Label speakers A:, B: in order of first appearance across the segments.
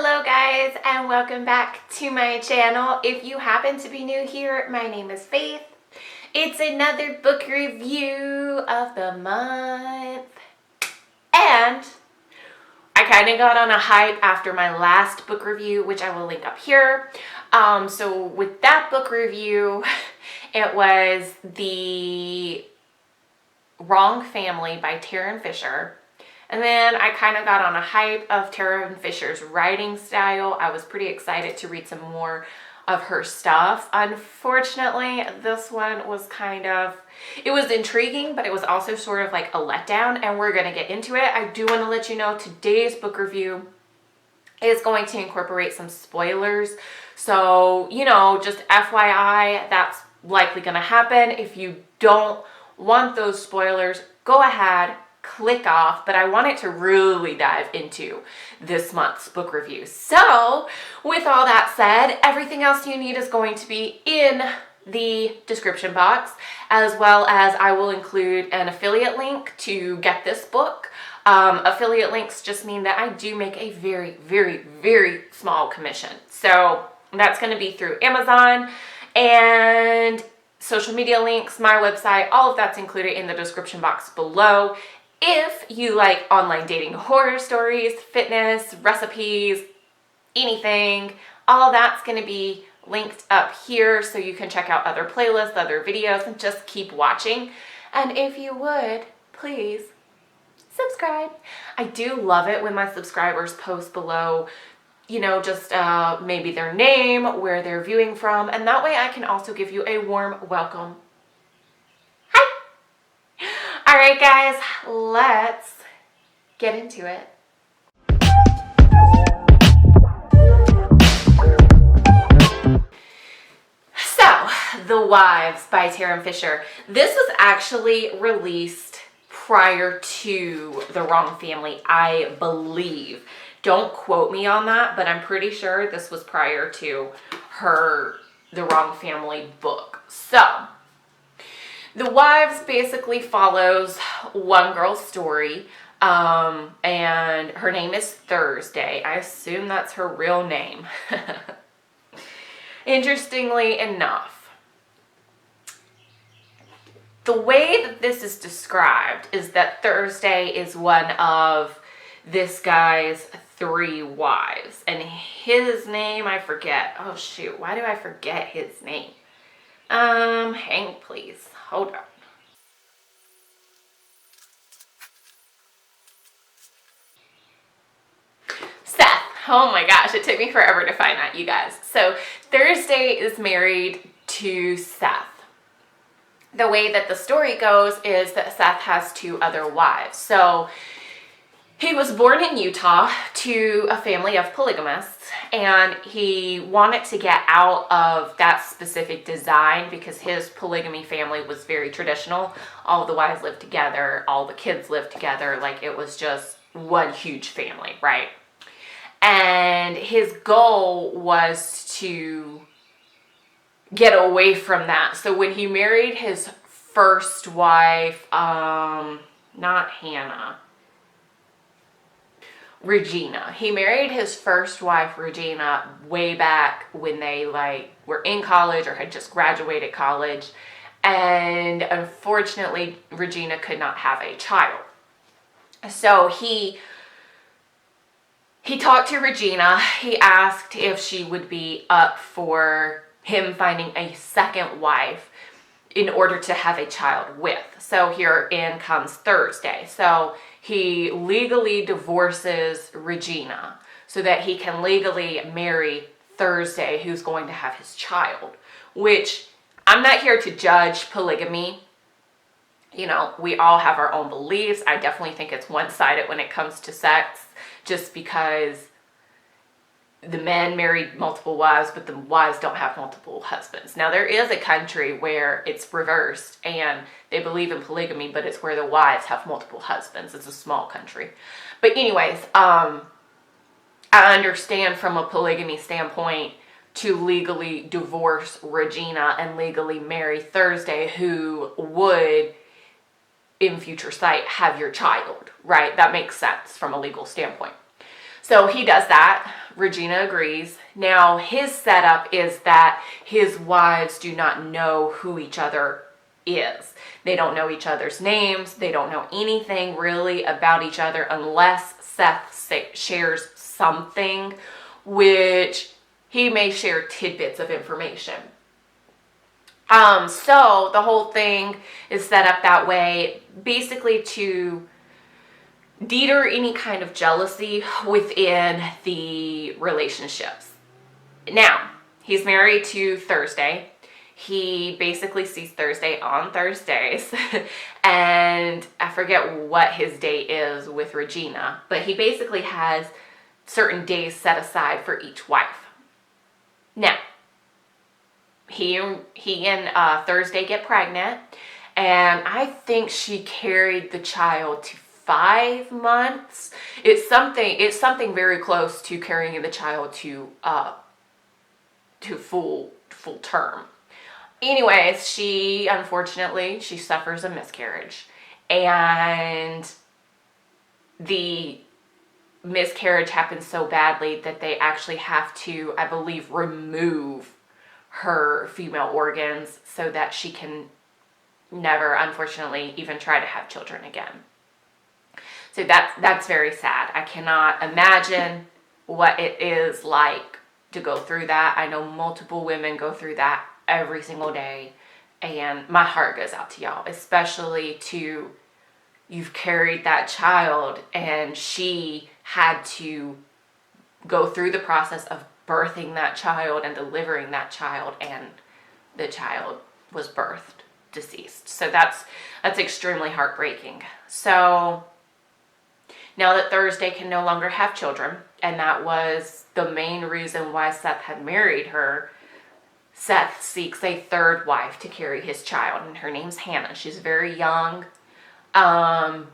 A: Hello guys, and welcome back to my channel. If you happen to be new here, my name is Faith. It's another book review of the month. And I kind of got on a hype after my last book review, which I will link up here. So with that book review, it was The Wrong Family by Tarryn Fisher. And then I kind of got on a hype of Tarryn Fisher's writing style. I was pretty excited to read some more of her stuff. Unfortunately, this one was it was intriguing, but it was also sort of like a letdown, and we're going to get into it. I do want to let you know today's book review is going to incorporate some spoilers. So, just FYI, that's likely going to happen. If you don't want those spoilers, go ahead, click off, but I wanted to really dive into this month's book review. So with all that said, everything else you need is going to be in the description box, as well as I will include an affiliate link to get this book. Affiliate links just mean that I do make a very, very, very small commission. So that's going to be through Amazon and social media links, my website, all of that's included in the description box below. If you like online dating horror stories, fitness, recipes, anything, all of that's going to be linked up here so you can check out other playlists, other videos, and just keep watching. And if you would, please subscribe. I do love it when my subscribers post below, just maybe their name, where they're viewing from, and that way I can also give you a warm welcome. All right, guys, let's get into it. So, The Wives by Tarryn Fisher. This was actually released prior to The Wrong Family, I believe. Don't quote me on that, but I'm pretty sure this was prior to The Wrong Family book. So, The Wives basically follows one girl's story, and her name is Thursday. I assume that's her real name. Interestingly enough, the way that this is described is that Thursday is one of this guy's 3 wives, and his name I forget. Oh shoot, why do I forget his name? Hang please. Hold on. Seth. Oh my gosh, it took me forever to find that, you guys. So Thursday is married to Seth. The way that the story goes is that Seth has 2 other wives. So he was born in Utah to a family of polygamists, and he wanted to get out of that specific design because his polygamy family was very traditional. All of the wives lived together, all the kids lived together, like it was just one huge family, right? And his goal was to get away from that. So when he married his first wife, not Hannah, Regina. He married his first wife, Regina, way back when they were in college or had just graduated college. And unfortunately, Regina could not have a child. So he talked to Regina. He asked if she would be up for him finding a second wife in order to have a child with. So here in comes Thursday. So he legally divorces Regina so that he can legally marry Thursday, who's going to have his child, which I'm not here to judge polygamy. We all have our own beliefs. I definitely think it's one-sided when it comes to sex, just because the men married multiple wives, but the wives don't have multiple husbands. Now, there is a country where it's reversed and they believe in polygamy, but it's where the wives have multiple husbands. It's a small country. But anyways, I understand from a polygamy standpoint to legally divorce Regina and legally marry Thursday, who would, in future sight, have your child, right? That makes sense from a legal standpoint. So he does that. Regina agrees. Now, his setup is that his wives do not know who each other is. They don't know each other's names. They don't know anything really about each other unless Seth shares something, which he may share tidbits of information. So the whole thing is set up that way, basically to deter any kind of jealousy within the relationships. Now, he's married to Thursday. He basically sees Thursday on Thursdays, and I forget what his day is with Regina, but he basically has certain days set aside for each wife. Now, he and Thursday get pregnant, and I think she carried the child to 5 months. It's something very close to carrying the child to full term. Anyways, she unfortunately suffers a miscarriage, and the miscarriage happens so badly that they actually have to, I believe, remove her female organs so that she can never, unfortunately, even try to have children again. So that's very sad. I cannot imagine what it is like to go through that. I know multiple women go through that every single day, and my heart goes out to y'all, especially to you've carried that child and she had to go through the process of birthing that child and delivering that child, and the child was birthed deceased. So that's extremely heartbreaking. So now that Thursday can no longer have children, and that was the main reason why Seth had married her, Seth seeks a third wife to carry his child, and her name's Hannah. She's very young. And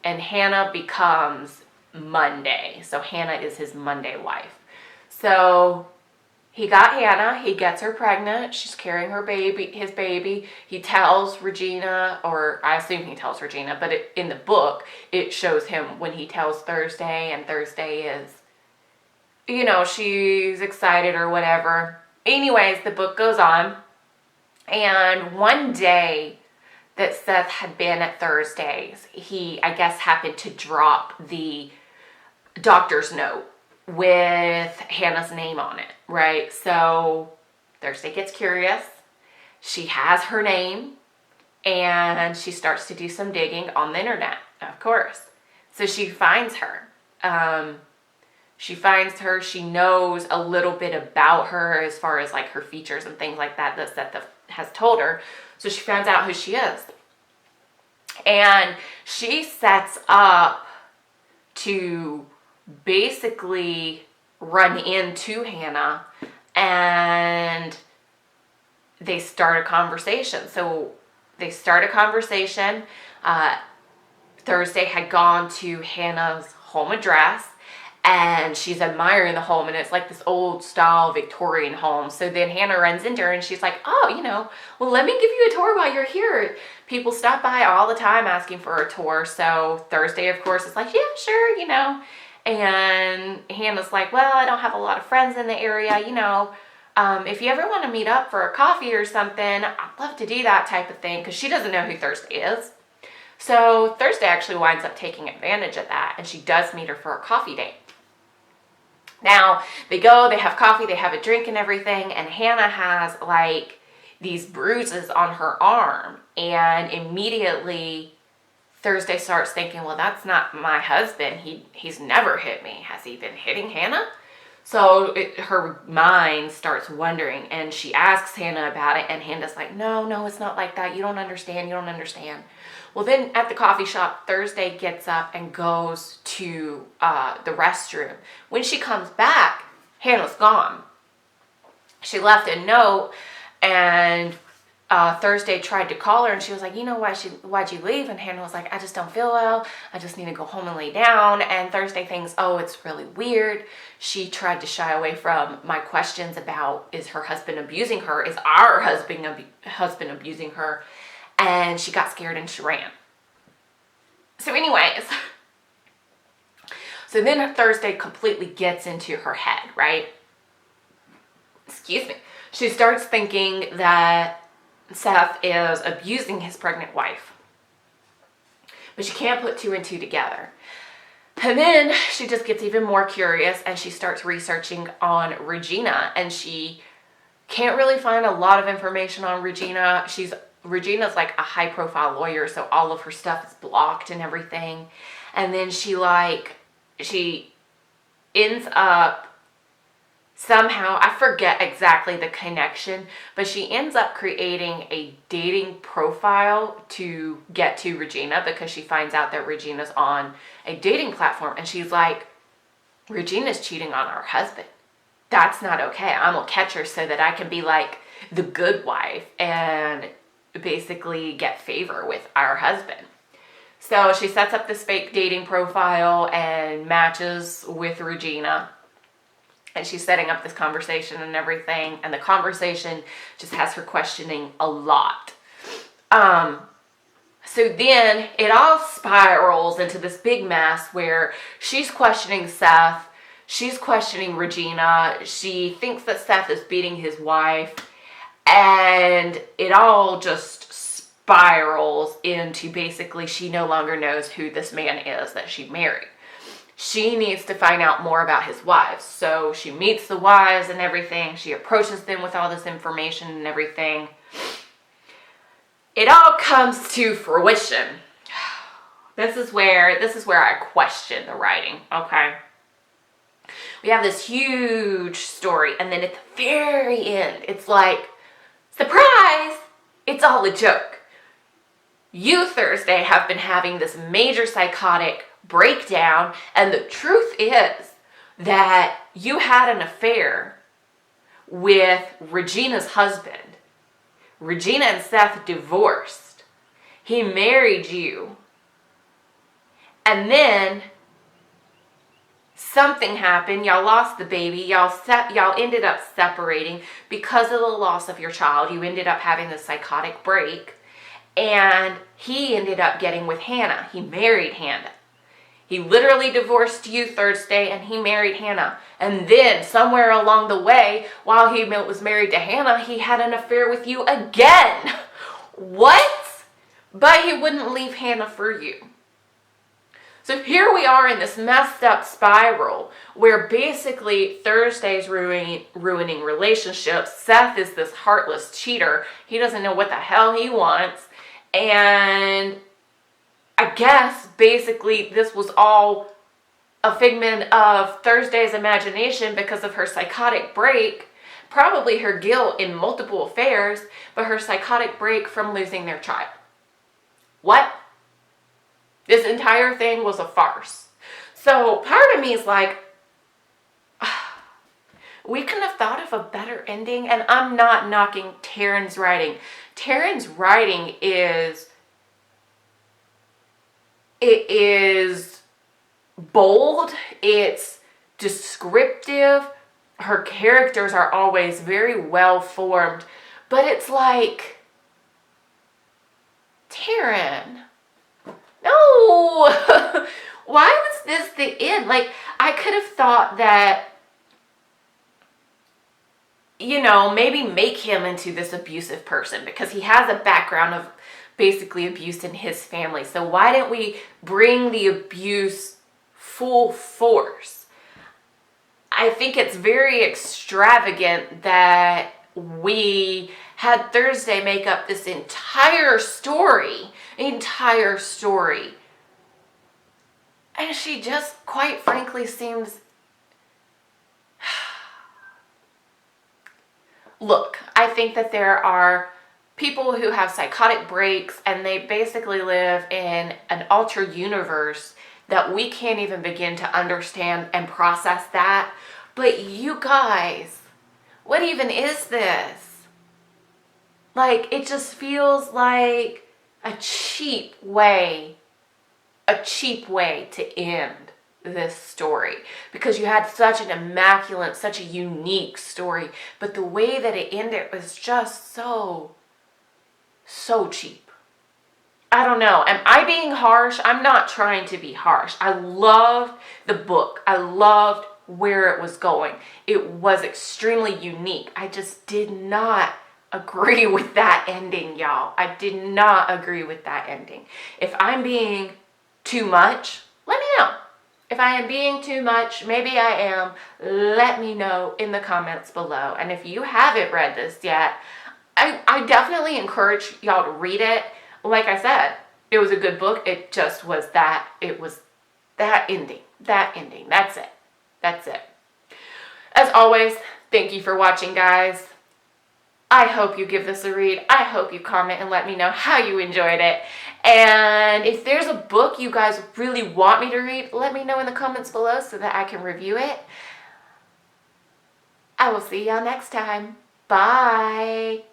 A: Hannah becomes Monday. So Hannah is his Monday wife. So he got Hannah. He gets her pregnant. She's carrying his baby. He tells Regina, or I assume he tells Regina, but in the book, it shows him when he tells Thursday, and Thursday is, she's excited or whatever. Anyways, the book goes on, and one day that Seth had been at Thursday's, he, I guess, happened to drop the doctor's note with Hannah's name on it, right? So Thursday gets curious. She has her name, and she starts to do some digging on the internet, of course. So she finds her. She knows a little bit about her as far as like her features and things like that Seth has told her. So she finds out who she is. And she sets up to basically run into Hannah, and they start a conversation. Thursday had gone to Hannah's home address, and she's admiring the home, and it's like this old style Victorian home. So then Hannah runs into her, and she's like, well, let me give you a tour while you're here. People stop by all the time asking for a tour. So Thursday, of course, is like, yeah, sure, And Hannah's like, well, I don't have a lot of friends in the area, if you ever want to meet up for a coffee or something, I'd love to do that type of thing, because she doesn't know who Thursday is. So Thursday actually winds up taking advantage of that, and she does meet her for a coffee date. Now, they go, they have coffee, they have a drink and everything, and Hannah has like these bruises on her arm, and immediately Thursday starts thinking, well, that's not my husband. He's never hit me. Has he been hitting Hannah? So her mind starts wondering, and she asks Hannah about it, and Hannah's like, no, it's not like that. You don't understand. Well, then at the coffee shop, Thursday gets up and goes to the restroom. When she comes back, Hannah's gone. She left a note, and Thursday tried to call her, and she was like, why'd you leave? And Hannah was like, I just don't feel well. I just need to go home and lay down. And Thursday thinks, oh, it's really weird. She tried to shy away from my questions about, is her husband abusing her? Is our husband abusing her? And she got scared and she ran. So anyways, So then Thursday completely gets into her head, right? Excuse me. She starts thinking that Seth is abusing his pregnant wife. But she can't put two and two together. And then she just gets even more curious and she starts researching on Regina, and she can't really find a lot of information on Regina. Regina's like a high profile lawyer, so all of her stuff is blocked and everything. And then she ends up somehow, I forget exactly the connection, but she ends up creating a dating profile to get to Regina because she finds out that Regina's on a dating platform, and she's like, Regina's cheating on her husband. That's not okay. I'm gonna catch her so that I can be like the good wife and basically get favor with our husband. So she sets up this fake dating profile and matches with Regina. And she's setting up this conversation and everything. And the conversation just has her questioning a lot. So then it all spirals into this big mess where she's questioning Seth. She's questioning Regina. She thinks that Seth is beating his wife. And it all just spirals into basically she no longer knows who this man is that she married. She needs to find out more about his wives. So she meets the wives and everything. She approaches them with all this information and everything. It all comes to fruition. This is where I question the writing, okay? We have this huge story, and then at the very end, it's like, surprise! It's all a joke. You, Thursday, have been having this major psychotic breakdown, and the truth is that you had an affair with Regina's husband. Regina and Seth divorced. He married you. And then something happened. Y'all lost the baby. Y'all ended up separating because of the loss of your child. You ended up having this psychotic break. And he ended up getting with Hannah. He married Hannah. He literally divorced you, Thursday, and he married Hannah. And then somewhere along the way, while he was married to Hannah, he had an affair with you again. What? But he wouldn't leave Hannah for you. So here we are in this messed up spiral where basically Thursday's ruining relationships. Seth is this heartless cheater. He doesn't know what the hell he wants. And I guess basically this was all a figment of Thursday's imagination because of her psychotic break, probably her guilt in multiple affairs, but her psychotic break from losing their child. What? This entire thing was a farce. So part of me is like, we couldn't have thought of a better ending. And I'm not knocking Tarryn's writing. Tarryn's writing is bold, it's descriptive, her characters are always very well formed, but it's like, Tarryn, no, why was this the end? Like, I could have thought that, maybe make him into this abusive person because he has a background of basically abuse in his family. So why didn't we bring the abuse full force? I think it's very extravagant that we had Thursday make up this entire story. And she just, quite frankly, seems... Look, I think that there are people who have psychotic breaks and they basically live in an altered universe that we can't even begin to understand and process that. But you guys, what even is this? Like, it just feels like a cheap way to end this story, because you had such an immaculate, such a unique story, but the way that it ended was just so cheap. I don't know. Am I being harsh? I'm not trying to be harsh. I loved the book. I loved where it was going. It was extremely unique. I just did not agree with that ending, y'all. I did not agree with that ending. If I'm being too much, let me know. If I am being too much, maybe I am, let me know in the comments below. And if you haven't read this yet, I definitely encourage y'all to read it. Like I said, it was a good book. It just was that, it was that ending. That ending. That's it. That's it. As always, thank you for watching, guys. I hope you give this a read. I hope you comment and let me know how you enjoyed it. And if there's a book you guys really want me to read, let me know in the comments below so that I can review it. I will see y'all next time. Bye.